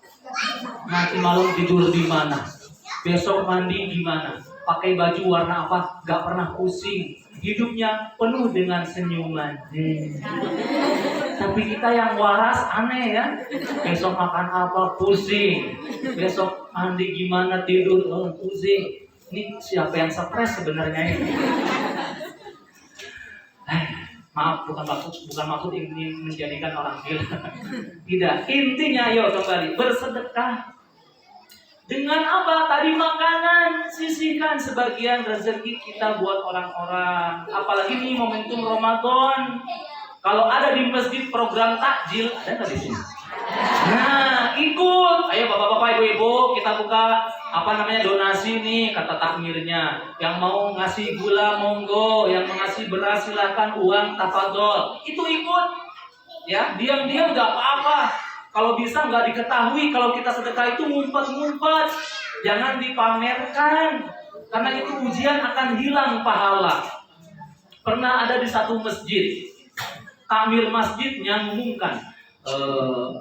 C: nanti malam tidur di mana, besok mandi gimana, pakai baju warna apa, gak pernah pusing. Hidupnya penuh dengan senyuman. Tapi kita yang waras aneh ya. Besok makan apa pusing, besok mandi gimana, tidur pusing. Ini siapa yang stres sebenarnya ini? Maaf, bukan maksud ingin menjadikan orang gila. Tidak, intinya ayo kembali bersedekah. Dengan apa? Tadi makanan, sisihkan sebagian rezeki kita buat orang-orang. Apalagi nih momentum Ramadan. Kalau ada di masjid program takjil, ada nggak di sini? Nah, ikut. Ayo bapak-bapak, ibu-ibu, kita buka donasi nih, kata takmirnya. Yang mau ngasih gula monggo, yang mau ngasih beras silakan, uang tafadhol. Itu ikut. Ya, diam-diam nggak apa-apa. Kalau bisa nggak diketahui, kalau kita sedekah itu ngumpet-ngumpet, jangan dipamerkan, karena itu ujian akan hilang pahala. Pernah ada di satu masjid, takmir masjidnya mengumumkan,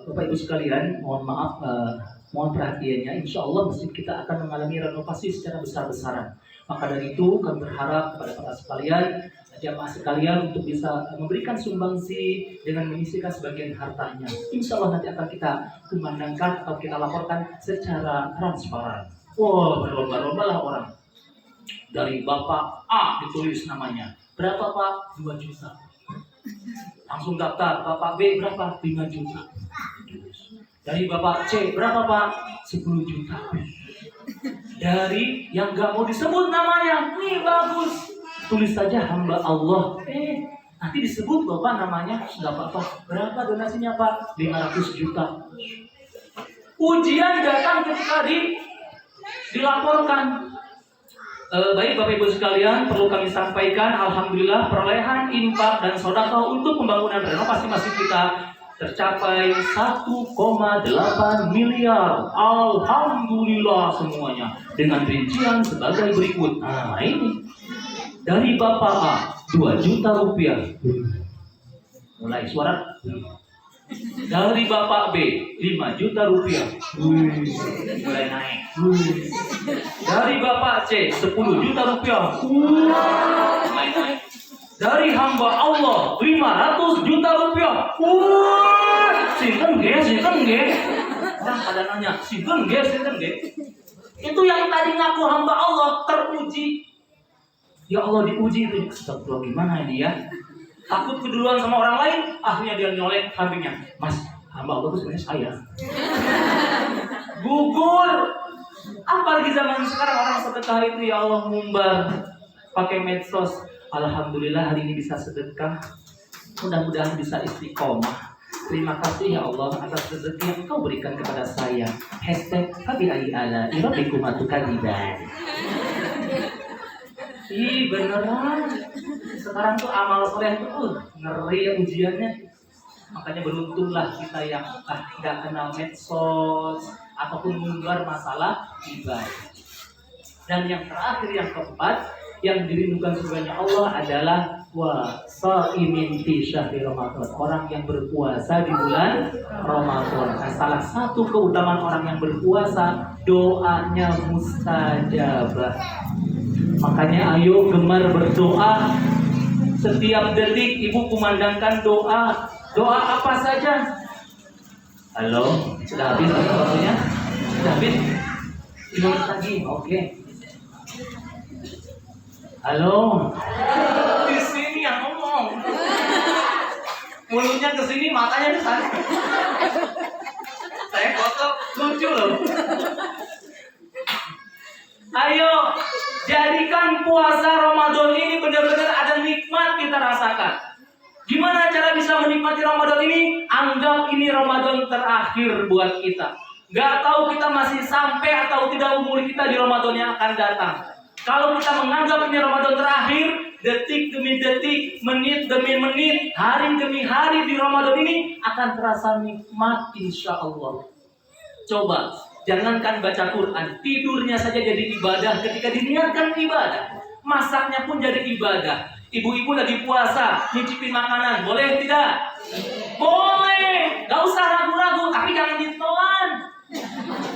C: Bapak Ibu sekalian, mohon maaf, mohon perhatiannya, insya Allah masjid kita akan mengalami renovasi secara besar-besaran. Maka dari itu kami berharap kepada para sekalian, jamaah sekalian untuk bisa memberikan sumbangsi dengan menyisihkan sebagian hartanya. Insya Allah nanti akan kita kumandangkan atau kita laporkan secara transparan. Wah, berlomba-lomba lah orang. Dari Bapak A ditulis namanya. Berapa Pak? 2 juta. Langsung daftar. Bapak B berapa? 5 juta. Dari Bapak C berapa Pak? 10 juta. Dari yang gak mau disebut namanya, nih bagus, tulis saja hamba Allah. Nanti disebut Bapak namanya, nggak apa-apa. Berapa donasinya Pak? 500 juta. Ujian datang ketika dilaporkan. Baik Bapak Ibu sekalian, perlu kami sampaikan, alhamdulillah perolehan infak dan sedekah untuk pembangunan renovasi masjid kita tercapai 1,8 miliar. Alhamdulillah semuanya. Dengan rincian sebagai berikut. Nah ini dari Bapak A 2 juta rupiah. Mulai suara. Dari Bapak B 5 juta rupiah. Mulai naik. Dari Bapak C 10 juta rupiah. Mulai naik. Dari hamba Allah 500 juta rupiah. Sinten ge. Orang pada nanya, sinten ge. Itu yang tadi ngaku hamba Allah teruji. Ya Allah diuji itu. Astagfirullah, gimana dia? Takut keduluan sama orang lain, akhirnya dia nyolek kambingnya. Mas, hamba Allah itu sebenarnya saya. Gugur. Apalagi zaman sekarang orang sedekah itu ya Allah ngumbar pakai medsos. Alhamdulillah hari ini bisa sedekah. Mudah-mudahan bisa istiqomah. Terima kasih ya Allah atas rezeki yang Kau berikan kepada saya. #kabi'ayala irabikumatukadiban. Ih beneran. Sekarang tuh amal soleh tuh ngeri ya ujiannya. Makanya beruntunglah kita yang gak kenal medsos ataupun mengumbar masalah ibadah. Dan yang terakhir, yang keempat, yang dirindukan surganya Allah adalah shaimin fi syahri Ramadan, orang yang berpuasa di bulan Ramadan. Nah, salah satu keutamaan orang yang berpuasa, doanya mustajabah. Makanya ayo gemar berdoa. Setiap detik ibu kumandangkan doa. Doa apa saja? Halo, sudah habis waktunya? Sudah habis? 5 menit lagi, oke. Halo. Di sini yang ngomong. Mulutnya ke sini, matanya ke sana. Saya foto lucu loh. Ayo, jadikan puasa Ramadan ini benar-benar ada nikmat kita rasakan. Gimana cara bisa menikmati Ramadan ini? Anggap ini Ramadan terakhir buat kita. Gak tahu kita masih sampai atau tidak umur kita di Ramadan yang akan datang. Kalau kita menganggap ini Ramadan terakhir, detik demi detik, menit demi menit, hari demi hari di Ramadan ini akan terasa nikmat insya Allah. Coba, jangankan baca Quran, tidurnya saja jadi ibadah ketika diniatkan ibadah. Masaknya pun jadi ibadah. Ibu-ibu lagi puasa, nyicipin makanan, boleh tidak? Boleh, gak usah ragu-ragu, tapi jangan ditelan.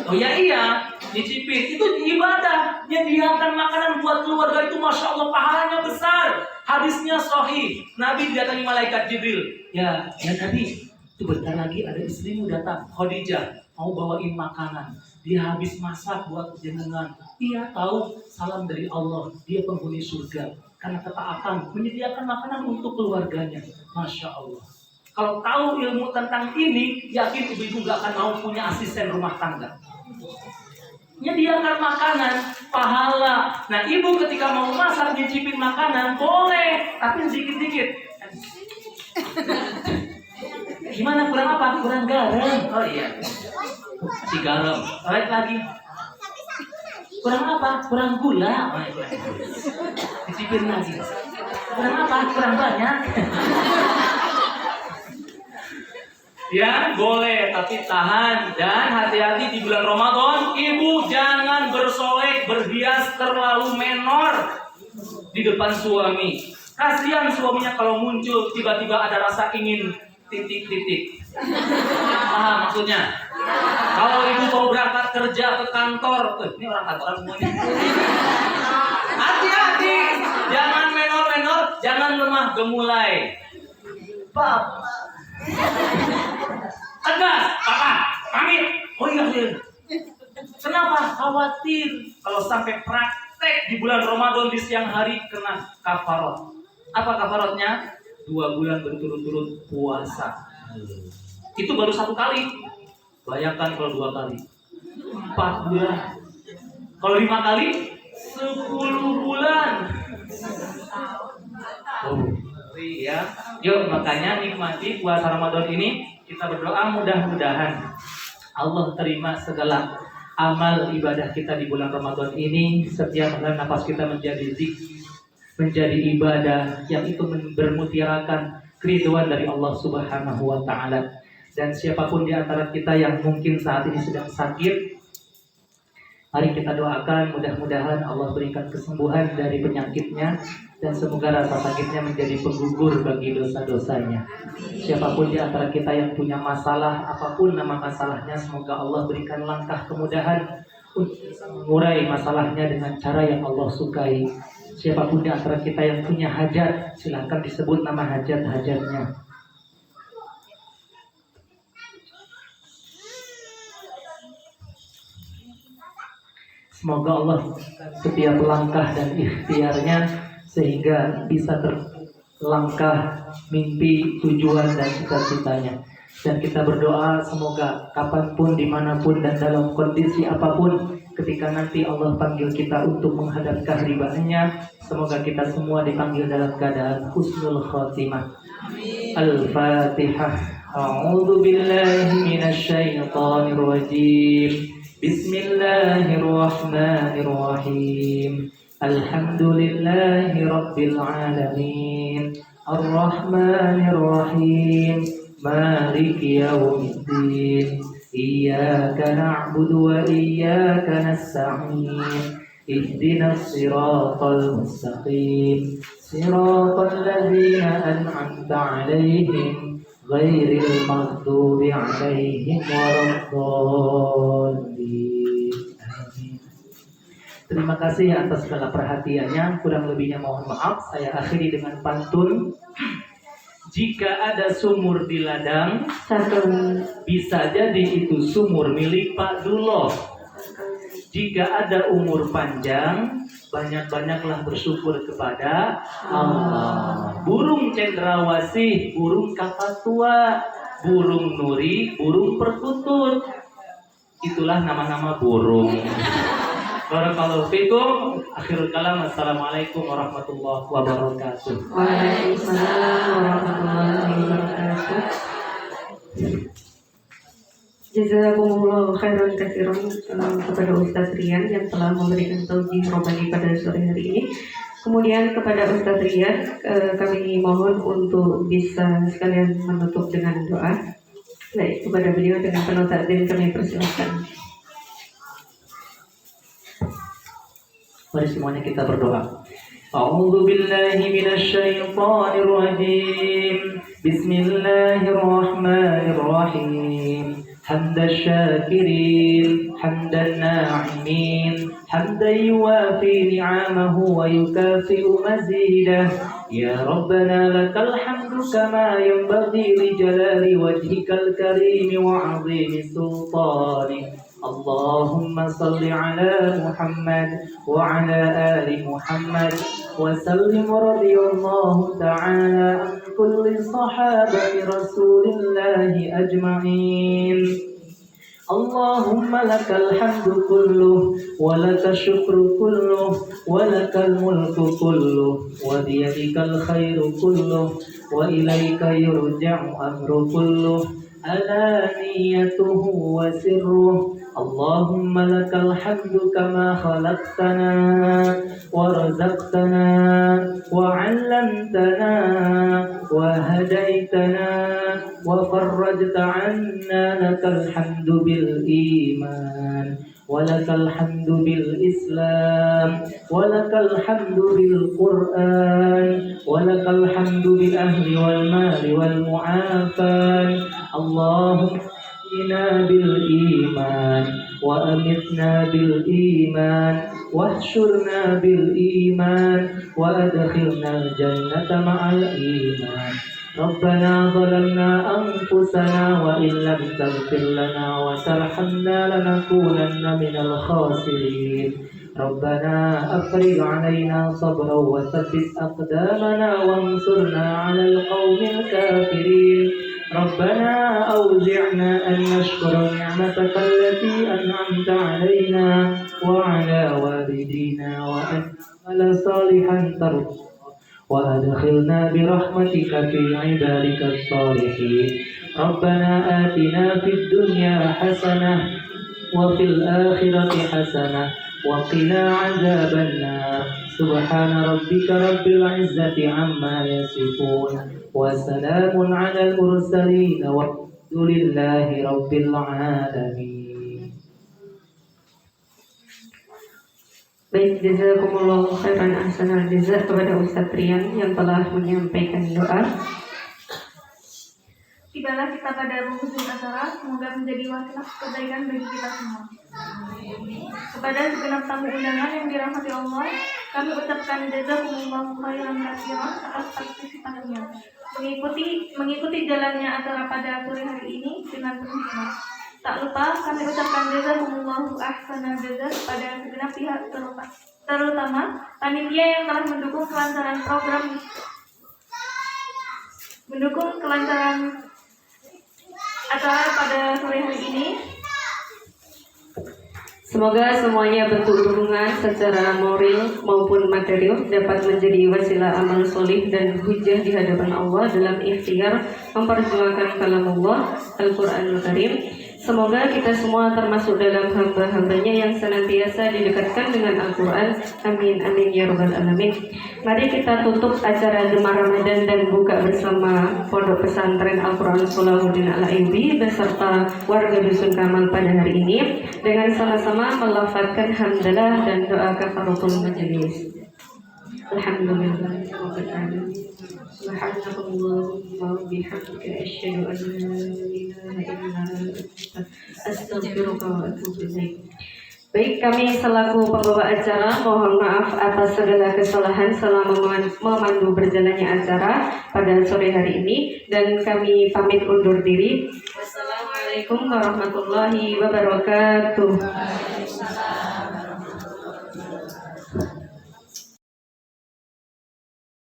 C: Oh ya iya, nyicipin itu ibadah. Menyediakan makanan buat keluarga itu masya Allah pahalanya besar. Hadisnya sahih. Nabi didatangi malaikat Jibril. Ya Nabi, sebentar lagi ada istrimu datang, Khadijah, mau bawain makanan. Dia habis masak buat jenengan. Dia tahu salam dari Allah. Dia penghuni surga karena ketaatan menyediakan makanan untuk keluarganya. Masya Allah. Kalau tahu ilmu tentang ini, yakin ibu-ibu gak akan mau punya asisten rumah tangga. Menyediakan makanan, pahala. Nah, ibu ketika mau masak, nyicipin makanan, boleh, tapi sedikit-sedikit. Gimana, kurang apa? Kurang garam. Oh iya, si garam. Baik lagi. Kurang apa? Kurang gula. Oh, iya. Nyicipin lagi. Kurang apa? Kurang banyak. Ya boleh, tapi tahan dan hati-hati di bulan Ramadan. Ibu jangan bersolek, berhias terlalu menor di depan suami. Kasihan suaminya kalau muncul tiba-tiba ada rasa ingin titik-titik. Paham maksudnya? Kalau ibu mau berangkat kerja ke kantor, ini orang kantoran semuanya. Hati-hati, jangan menor-menor, jangan lemah gemulai. Pak. Tegas, papa, pamit. Oh iya. Kenapa? Khawatir kalau sampai praktek di bulan Ramadan di siang hari kena kafarat. Apa kafaratnya? 2 bulan berturut-turut puasa. Itu baru 1 kali. Bayangkan kalau 2 kali, 4 bulan. Kalau 5 kali, 10 bulan. Oh. Ya, yuk makanya nikmati puasa Ramadan ini. Kita berdoa mudah-mudahan Allah terima segala amal ibadah kita di bulan Ramadan ini. Setiap helaan nafas kita menjadi zikir, menjadi ibadah yang itu bermutiarakan keridhaan dari Allah Subhanahu wa taala. Dan siapapun di antara kita yang mungkin saat ini sedang sakit, mari kita doakan mudah-mudahan Allah berikan kesembuhan dari penyakitnya. Dan semoga rasa sakitnya menjadi penggugur bagi dosa-dosanya. Siapapun di antara kita yang punya masalah, apapun nama masalahnya, semoga Allah berikan langkah kemudahan untuk mengurai masalahnya dengan cara yang Allah sukai. Siapapun di antara kita yang punya hajat, silakan disebut nama hajat-hajatnya. Semoga Allah setiap langkah dan ikhtiarnya sehingga bisa terlangkah mimpi, tujuan dan cita-citanya. Dan kita berdoa semoga kapanpun, dimanapun dan dalam kondisi apapun, ketika nanti Allah panggil kita untuk menghadap kehadirannya, semoga kita semua dipanggil dalam keadaan husnul khotimah. Al-Fatihah. A'udzu billahi minasy syaithanir rajim. Bismillahirrahmanirrahim. Alhamdulillahi Rabbil Alamin. Ar-Rahmanir-Rahim. Maliki yawmiddin. Iyyaka na'budu wa iyyaka nasta'in. Ihdinas siratal mustaqim. Siratal ladzina an'amta 'alaihim ghairil maghdubi 'alaihim waladdallin. Terima kasih atas segala perhatiannya. Kurang lebihnya mohon maaf. Saya akhiri dengan pantun. Jika ada sumur di ladang, bisa jadi itu sumur milik Pak Duloh. Jika ada umur panjang, banyak-banyaklah bersyukur kepada Allah. Burung cendrawasih, burung kakatua, burung nuri, burung perkutut. Itulah nama-nama burung. Barakallahu fikum. Akhirul kalam. Assalamualaikum warahmatullahi wabarakatuh.
B: Waalaikumsalam warahmatullahi wabarakatuh. Jazakumullah khairan katsiran kepada Ustadz Rian yang telah memberikan taujih robani pada sore hari ini. Kemudian kepada Ustadz Rian kami mohon untuk bisa sekalian menutup dengan doa. Baik, kepada beliau dengan penuh takdim kami persilakan.
C: Mari semuanya kita berdoa. A'udzu billahi minasy syaithanir rajim. Bismillahirrahmanirrahim. Hamdasy syakirin, hamdan na'imin, hamdan yuwafi ni'amahu wa yukafi'u mazidah. Ya Rabbana lakal hamdu kama yanbaghi li jalali wajhikal karim wa 'azimi sultanik. Allahumma salli ala Muhammad wa ala ali Muhammad wa sallim radhiyallahu ta'ala an kulli sahabati Rasulillahi ajma'in. Allahumma lakal hamdu kulluh wa lakal syukru kulluh wa lakal mulku kulluh wa biyadikal khairu kulluh wa ilaika yurja'u amru kulluh alaniyatuhu wa sirruh. Allahumma lakal hamdu kama khalaqtana wa razaqtana wa 'allamtana wa hadaitana wa farrajta 'anna. Lakal hamdu bil iman wa lakal hamdu bil islam wa lakal hamdu bil Qur'an wa lakal hamdu bil ahli wal mali wal mu'afan. Allahumma اهدنا بالإيمان وأمتنا بالإيمان واحشرنا بالإيمان وأدخلنا الجنة مع الإيمان. ربنا ظلمنا أنفسنا وإن لم تغفر لنا وترحمنا لنكونن من الخاسرين. ربنا أفرغ علينا صبرا وثبت أقدامنا وانصرنا على القوم الكافرين. ربنا أوزعنا أن نشكر نعمتك التي أنعمت علينا وعلى والدينا وأن نعمل صالحا ترضاه وأدخلنا برحمتك في عبادك الصالحين. ربنا آتنا في الدنيا حسنة وفي الآخرة حسنة وقنا عذاب النار. سبحان ربك رب العزة عما يصفون وسلام على المرسلين والحمد لله رب العالمين.
B: Baik, jazakumullah khairan ahsanal jazaa kepada Ustadz Rian yang telah menyampaikan doa.
E: Tibalah kita pada penghujung acara, semoga menjadi wasilah kebaikan bagi kita semua. Kepada segenap tamu undangan yang dirahmati Allah, kami ucapkan jazakumullahu khairan katsiran atas partisipasinya. Mengikuti jalannya acara pada sore hari ini dengan penuh semangat. Tak lupa kami ucapkan jazakumullahu ahsanal jazaa pada segenap pihak, terutama panitia yang telah mendukung kelancaran acara pada sore hari ini.
B: Semoga semuanya bentuk dukungan secara moral maupun material dapat menjadi wasilah amal solih dan hujah di hadapan Allah dalam ikhtiar memperjuangkan kalamullah Al-Quranul Karim. Semoga kita semua termasuk dalam hamba-hambanya yang senantiasa didekatkan dengan Al-Quran. Amin, amin, ya rabbal alamin. Mari kita tutup acara Gemar Ramadan dan buka bersama Pondok Pesantren Al-Quran Salahuddin Al-Ayyubi beserta warga Dusun Kamal pada hari ini dengan sama-sama melafazkan hamdalah dan doa kafaratul majelis. Alhamdulillah rabbil alamin. Subhanakallahumma wa bihamdika asyhadu an la ilaha illa anta astaghfiruka wa atubu ilaik. Baik, kami selaku pembawa acara mohon maaf atas segala kesalahan selama memandu berjalannya acara pada sore hari ini dan kami pamit undur diri. Wassalamualaikum warahmatullahi wabarakatuh.